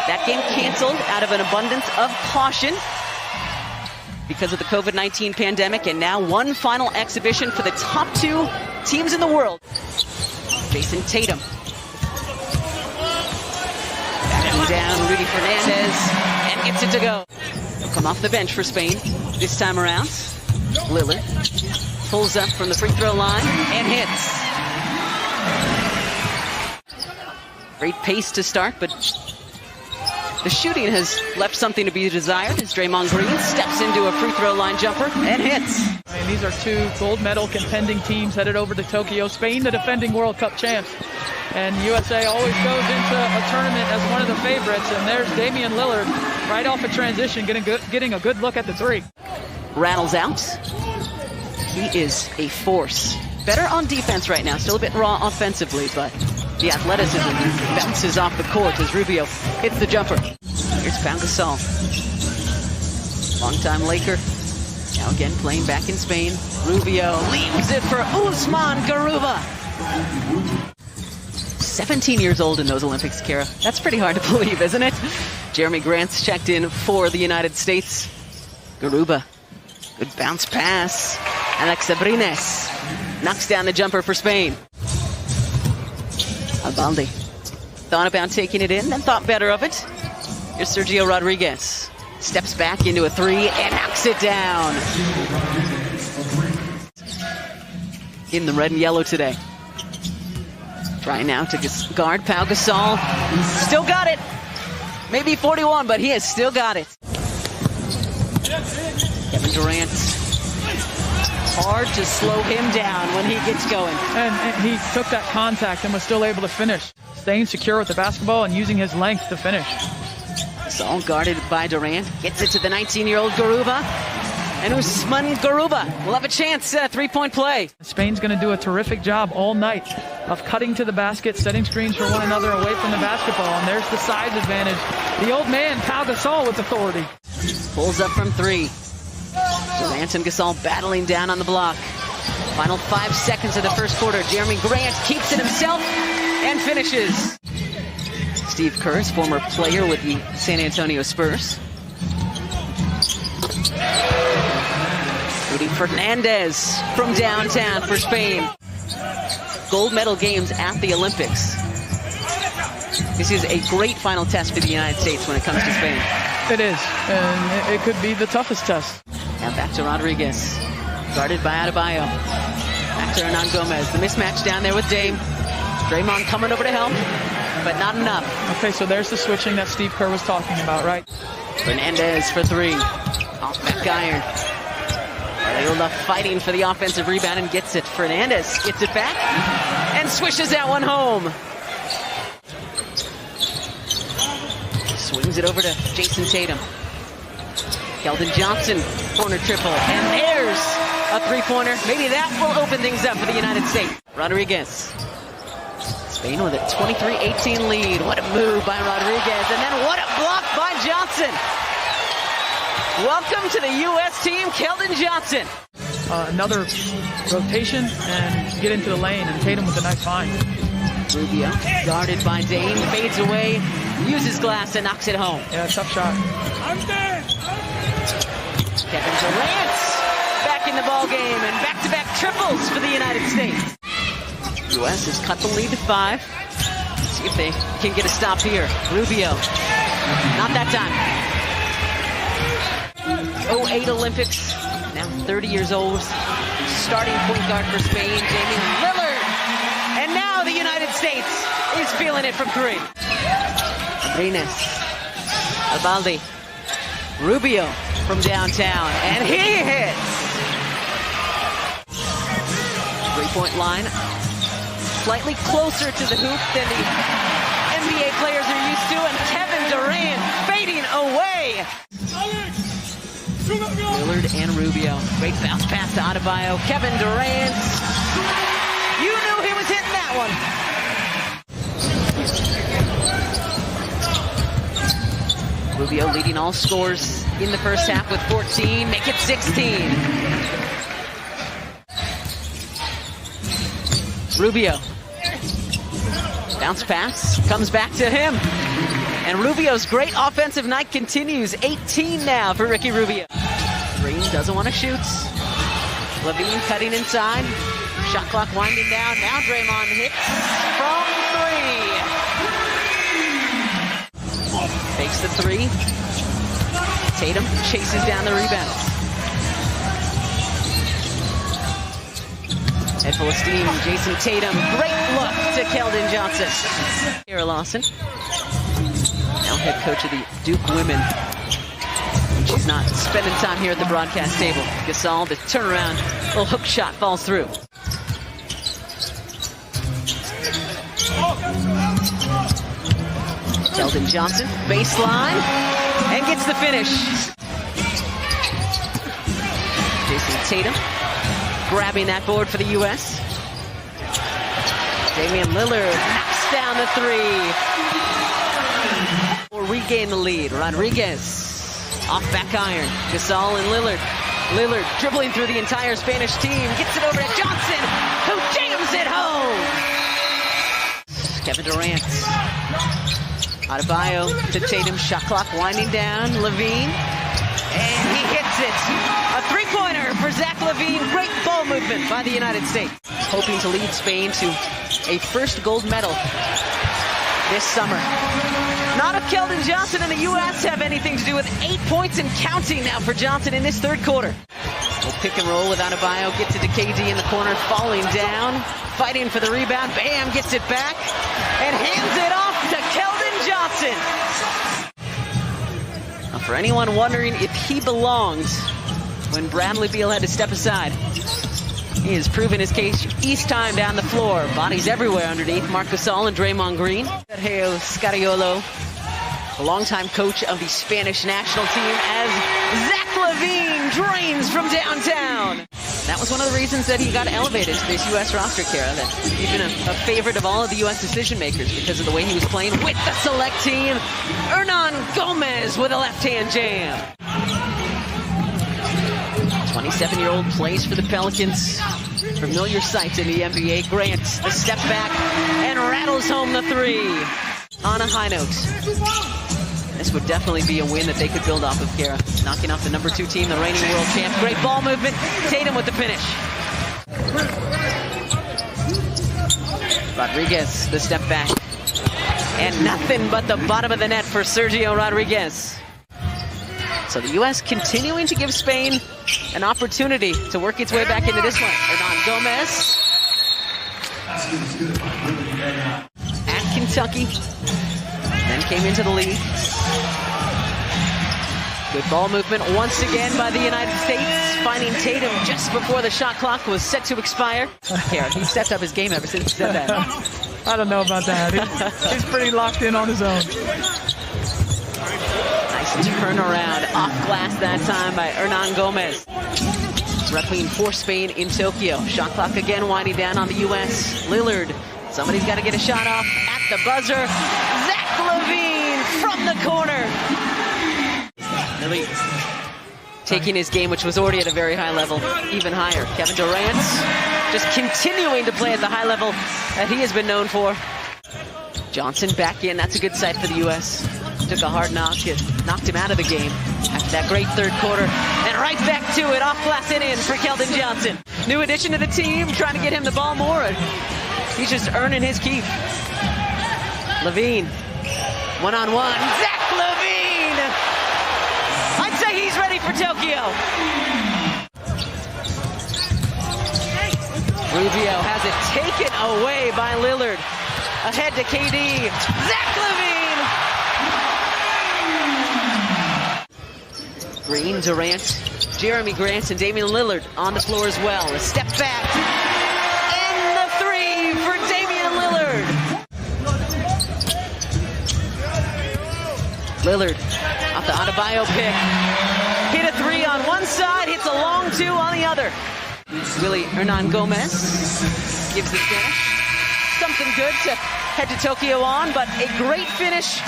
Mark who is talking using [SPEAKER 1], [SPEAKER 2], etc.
[SPEAKER 1] That game canceled out of an abundance of caution because of the COVID-19 pandemic, and now one final exhibition for the top two teams in the world. Jason Tatum. Backing down Rudy Fernandez and gets it to go. He'll come off the bench for Spain this time around. Lillard pulls up from the free throw line and hits. Great pace to start, but the shooting has left something to be desired as Draymond Green steps into a free throw line jumper and hits.
[SPEAKER 2] And these are two gold medal contending teams headed over to Tokyo. Spain, the defending World Cup champs. And USA always goes into a tournament as one of the favorites. And there's Damian Lillard right off a transition, getting a good look at the three.
[SPEAKER 1] Rattles out. He is a force. Better on defense right now, still a bit raw offensively, but the athleticism bounces off the court as Rubio hits the jumper. Here's Pau Gasol. Longtime Laker. Now again playing back in Spain. Rubio leaves it for Usman Garuba. 17 years old in those Olympics, Kara. That's pretty hard to believe, isn't it? Jeremy Grant's checked in for the United States. Garuba. Good bounce pass. Alex Abrines knocks down the jumper for Spain. Albalde thought about taking it in, then thought better of it. Here's Sergio Rodriguez. Steps back into a three and knocks it down. In the red and yellow today. Trying now to guard Pau Gasol. Still got it. Maybe 41, but he has still got it. Kevin Durant. Hard to slow him down when he gets going.
[SPEAKER 2] And he took that contact and was still able to finish. Staying secure with the basketball and using his length to finish.
[SPEAKER 1] Gasol guarded by Durant. Gets it to the 19-year-old Garuba. And Usman Garuba will have a chance at a three-point play.
[SPEAKER 2] Spain's going to do a terrific job all night of cutting to the basket, setting screens for one another away from the basketball. And there's the size advantage. The old man, Pau Gasol, with authority.
[SPEAKER 1] Pulls up from three. Durant and Gasol battling down on the block. Final 5 seconds of the first quarter. Jeremy Grant keeps it himself and finishes. Steve Kerr's former player with the San Antonio Spurs. Rudy Fernandez from downtown for Spain. Gold medal games at the Olympics. This is a great final test for the United States when it comes to Spain.
[SPEAKER 2] It is, and it could be the toughest test.
[SPEAKER 1] Now back to Rodriguez, guarded by Adebayo. Back to Hernan Gomez. The mismatch down there with Dame. Draymond coming over to help, but not enough.
[SPEAKER 2] Okay, so there's the switching that Steve Kerr was talking about, right?
[SPEAKER 1] Fernandez for three. Off back iron. Loyola fighting for the offensive rebound and gets it. Fernandez gets it back and swishes that one home. Swings it over to Jason Tatum. Keldon Johnson, corner triple, and there's a three-pointer. Maybe that will open things up for the United States. Rodriguez. Spain with a 23-18 lead. What a move by Rodriguez, and then what a block by Johnson. Welcome to the U.S. team, Keldon Johnson.
[SPEAKER 2] Another rotation and get into the lane, and Tatum with a nice find.
[SPEAKER 1] Rubio, guarded by Dame, fades away, uses glass and knocks it home.
[SPEAKER 2] Yeah, tough shot.
[SPEAKER 1] Kevin Durant back in the ball game and back-to-back triples for the United States. U.S. has cut the lead to 5. See if they can get a stop here. Rubio, not that time. 08 Olympics, now 30 years old, starting point guard for Spain, Damian Lillard. And now the United States is feeling it from three. Abrines, Albalde, Rubio from downtown, and he hits. Three-point line, slightly closer to the hoop than the NBA players are used to, and Kevin Durant fading away. Lillard and Rubio. Great bounce pass to Adebayo. Kevin Durant. You knew he was hitting that one. Rubio leading all scores in the first half with 14. Make it 16. Rubio. Bounce pass. Comes back to him. And Rubio's great offensive night continues. 18 now for Ricky Rubio. Green doesn't want to shoot. Levine cutting inside. Shot clock winding down. Now Draymond hits from three. Fakes the three. Tatum chases down the rebound. Head full of steam, Jason Tatum. Great look to Keldon Johnson. Kara Lawson, now head coach of the Duke women. She's not spending time here at the broadcast table. Gasol, the turnaround, little hook shot falls through. Keldon Johnson, baseline, and gets the finish. Jason Tatum grabbing that board for the U.S. Damian Lillard knocks down the three. Will regain the lead. Rodriguez off back iron. Gasol and Lillard. Lillard dribbling through the entire Spanish team. Gets it over to Johnson, who jams it home. Kevin Durant. Adebayo to Tatum. Shot clock winding down. Levine. And he hits it. A three-pointer for Zach Levine. Great ball movement by the United States. Hoping to lead Spain to a first gold medal this summer. Not if Keldon Johnson and the U.S. have anything to do with 8 points and counting now for Johnson in this third quarter. We'll pick and roll with Adebayo. Gets it to KD in the corner, falling down. Fighting for the rebound. Bam, gets it back. And hands it off to Keldon Johnson. Now, for anyone wondering if he belonged when Bradley Beal had to step aside, he has proven his case each time down the floor. Bodies everywhere underneath. Marc Gasol and Draymond Green. Sergio Scariolo, the longtime coach of the Spanish national team, as Zach Levine drains from downtown. That was one of the reasons that he got elevated to this U.S. roster, Kara. That he's been a favorite of all of the U.S. decision makers because of the way he was playing with the select team. Hernan Gomez with a left-hand jam. 27-year-old plays for the Pelicans. Familiar sight in the NBA. Grant, the step back, and rattles home the three on a high note. This would definitely be a win that they could build off of, Kara. Knocking off the number 2 team, the reigning world champ. Great ball movement. Tatum with the finish. Rodriguez, the step back. And nothing but the bottom of the net for Sergio Rodriguez. So the U.S. continuing to give Spain an opportunity to work its way back into this one. Hernan Gomez at Kentucky, then came into the league. Good ball movement once again by the United States, finding Tatum just before the shot clock was set to expire. Here, he stepped up his game ever since he said that.
[SPEAKER 2] I don't know about that. He's pretty locked in on his own.
[SPEAKER 1] Turnaround off glass that time by Hernan Gomez. Repping for Spain in Tokyo. Shot clock again winding down on the U.S. Lillard. Somebody's got to get a shot off at the buzzer. Zach Levine from the corner. Really taking his game, which was already at a very high level, even higher. Kevin Durant just continuing to play at the high level that he has been known for. Johnson back in. That's a good sight for the U.S. Took a hard knock. It knocked him out of the game after that great third quarter. And right back to it. Off glass and in for Keldon Johnson. New addition to the team. Trying to get him the ball more. He's just earning his keep. Levine. One-on-one. Zach Levine! I'd say he's ready for Tokyo. Rubio has it taken away by Lillard. Ahead to KD. Zach Levine! Green, Durant, Jeremy Grant, and Damian Lillard on the floor as well. A step back. And the three for Damian Lillard. Lillard off the Adebayo pick. Hit a three on one side, hits a long two on the other. Willie Hernan Gomez gives the finish. Something good to head to Tokyo on, but a great finish